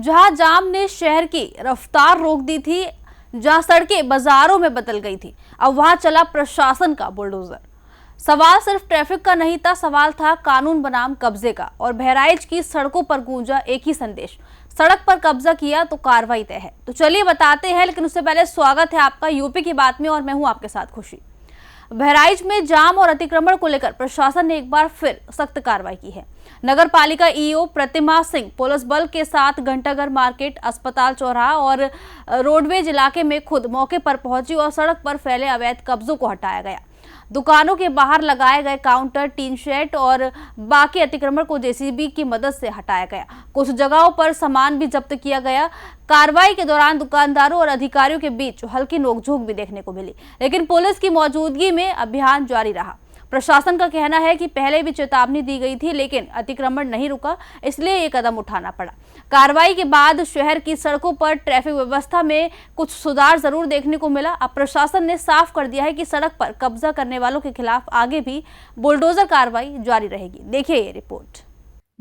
जहां जाम ने शहर की रफ्तार रोक दी थी, जहां सड़कें बाजारों में बदल गई थी, अब वहां चला प्रशासन का बुलडोजर। सवाल सिर्फ ट्रैफिक का नहीं था, सवाल था कानून बनाम कब्जे का। और बहराइच की सड़कों पर गूंजा एक ही संदेश, सड़क पर कब्जा किया तो कार्रवाई तय है। तो चलिए बताते हैं, लेकिन उससे पहले स्वागत है आपका यूपी की बात में और मैं हूं आपके साथ खुशी। बहराइच में जाम और अतिक्रमण को लेकर प्रशासन ने एक बार फिर सख्त कार्रवाई की है। नगर पालिका ईओ प्रतिमा सिंह पुलिस बल के साथ घंटाघर मार्केट, अस्पताल चौराहा और रोडवेज इलाके में खुद मौके पर पहुंची और सड़क पर फैले अवैध कब्जों को हटाया गया। दुकानों के बाहर लगाए गए काउंटर, टीन शेड और बाकी अतिक्रमण को जेसीबी की मदद से हटाया गया। कुछ जगहों पर सामान भी जब्त किया गया। कार्रवाई के दौरान दुकानदारों और अधिकारियों के बीच हल्की नोकझोंक भी देखने को मिली, लेकिन पुलिस की मौजूदगी में अभियान जारी रहा। प्रशासन का कहना है कि पहले भी चेतावनी दी गई थी, लेकिन अतिक्रमण नहीं रुका, इसलिए ये कदम उठाना पड़ा। कार्रवाई के बाद शहर की सड़कों पर ट्रैफिक व्यवस्था में कुछ सुधार जरूर देखने को मिला। अब प्रशासन ने साफ कर दिया है कि सड़क पर कब्जा करने वालों के खिलाफ आगे भी बुलडोजर कार्रवाई जारी रहेगी। देखिए ये रिपोर्ट।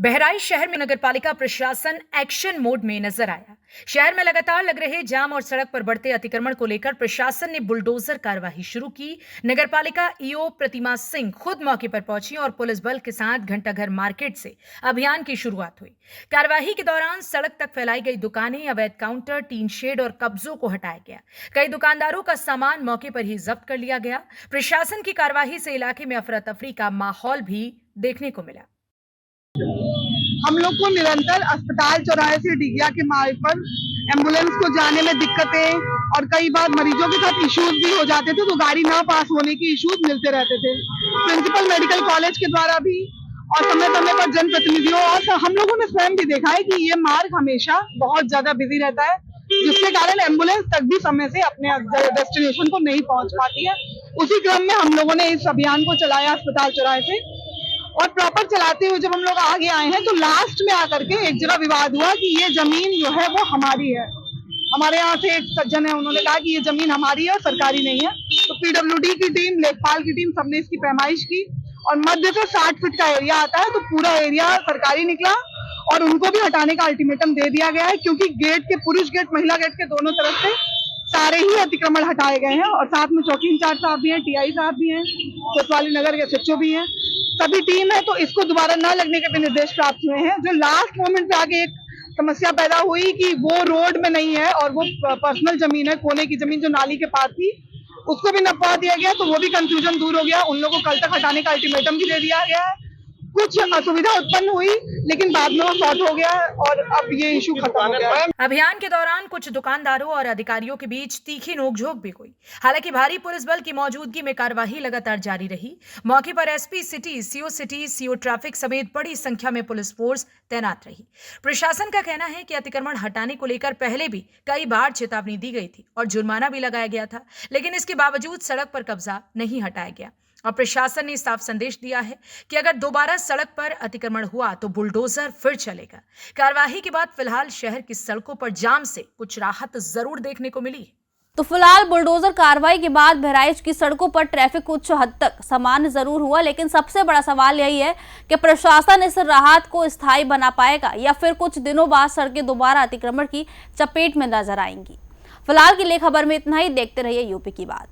बहराइच शहर में नगरपालिका प्रशासन एक्शन मोड में नजर आया। शहर में लगातार लग रहे जाम और सड़क पर बढ़ते अतिक्रमण को लेकर प्रशासन ने बुलडोजर कार्यवाही शुरू की। नगरपालिका ईओ प्रतिमा सिंह खुद मौके पर पहुंची और पुलिस बल के साथ घंटाघर मार्केट से अभियान की शुरुआत हुई। कार्यवाही के दौरान सड़क तक फैलाई गई दुकानें, अवैध काउंटर, टीन शेड और कब्जों को हटाया गया। कई दुकानदारों का सामान मौके पर ही जब्त कर लिया गया। प्रशासन की कार्यवाही से इलाके में अफरा तफरी का माहौल भी देखने को मिला। हम लोग को निरंतर अस्पताल चौराहे से डिगिया के मार्ग पर एम्बुलेंस को जाने में दिक्कतें और कई बार मरीजों के साथ इश्यूज भी हो जाते थे, तो गाड़ी ना पास होने की इश्यूज मिलते रहते थे। प्रिंसिपल मेडिकल कॉलेज के द्वारा भी और समय समय पर जनप्रतिनिधियों और हम लोगों ने स्वयं भी देखा है कि ये मार्ग हमेशा बहुत ज्यादा बिजी रहता है, जिसके कारण एम्बुलेंस तक भी समय से अपने डेस्टिनेशन को नहीं पहुंच पाती है। उसी क्रम में हम लोगों ने इस अभियान को चलाया अस्पताल चौराहे से, और प्रॉपर चलाते हुए जब हम लोग आगे आए हैं तो लास्ट में आकर के एक जगह विवाद हुआ कि ये जमीन जो है वो हमारी है। हमारे यहाँ से एक सज्जन है, उन्होंने कहा कि ये जमीन हमारी है और सरकारी नहीं है। तो पीडब्ल्यूडी की टीम, लेखपाल की टीम, सबने इसकी पैमाइश की और मध्य से 60 फीट का एरिया आता है, तो पूरा एरिया सरकारी निकला और उनको भी हटाने का अल्टीमेटम दे दिया गया है, क्योंकि गेट के, पुरुष गेट, महिला गेट के दोनों तरफ से सारे ही अतिक्रमण हटाए गए हैं। और साथ में चौकी इंचार्ज साहब भी हैं, टीआई साहब भी हैं, कोतवाली नगर के एसएचओ भी हैं, सभी टीम है। तो इसको दोबारा न लगने के भी निर्देश प्राप्त हुए हैं। जो लास्ट मोमेंट पे आगे एक समस्या पैदा हुई कि वो रोड में नहीं है और वो पर्सनल जमीन है, कोने की जमीन जो नाली के पास थी, उसको भी नपवा दिया गया, तो वो भी कंफ्यूजन दूर हो गया। उन लोगों को कल तक हटाने का अल्टीमेटम भी दे दिया गया है। कुछ असुविधा उत्पन्न हुई, लेकिन बाद में वो सॉल्व हो गया है और अब ये इशू खत्म हो गया है। अभियान के दौरान कुछ दुकानदारों और अधिकारियों के बीच तीखी नोकझोंक भी हुई। हालांकि भारी पुलिस बल की मौजूदगी में कार्यवाही लगातार जारी रही। मौके पर एसपी सिटी, सीओ ट्रैफिक समेत बड़ी संख्या में पुलिस फोर्स तैनात रही। प्रशासन का कहना है कि अतिक्रमण हटाने को लेकर पहले भी कई बार चेतावनी दी गई थी और जुर्माना भी लगाया गया था, लेकिन इसके बावजूद सड़क पर कब्जा नहीं हटाया गया। और प्रशासन ने साफ संदेश दिया है कि अगर दोबारा सड़क पर अतिक्रमण हुआ तो बुलडोजर फिर चलेगा। कार्यवाही के बाद फिलहाल शहर की सड़कों पर जाम से कुछ राहत जरूर देखने को मिली। तो फिलहाल बुलडोजर कार्रवाई के बाद बहराइच की सड़कों पर ट्रैफिक कुछ हद तक सामान्य जरूर हुआ, लेकिन सबसे बड़ा सवाल यही है कि प्रशासन इस राहत को स्थायी बना पाएगा या फिर कुछ दिनों बाद सड़कें दोबारा अतिक्रमण की चपेट में नजर आएंगी। फिलहाल के लिए खबर में इतना ही। देखते रहिए यूपी की बात।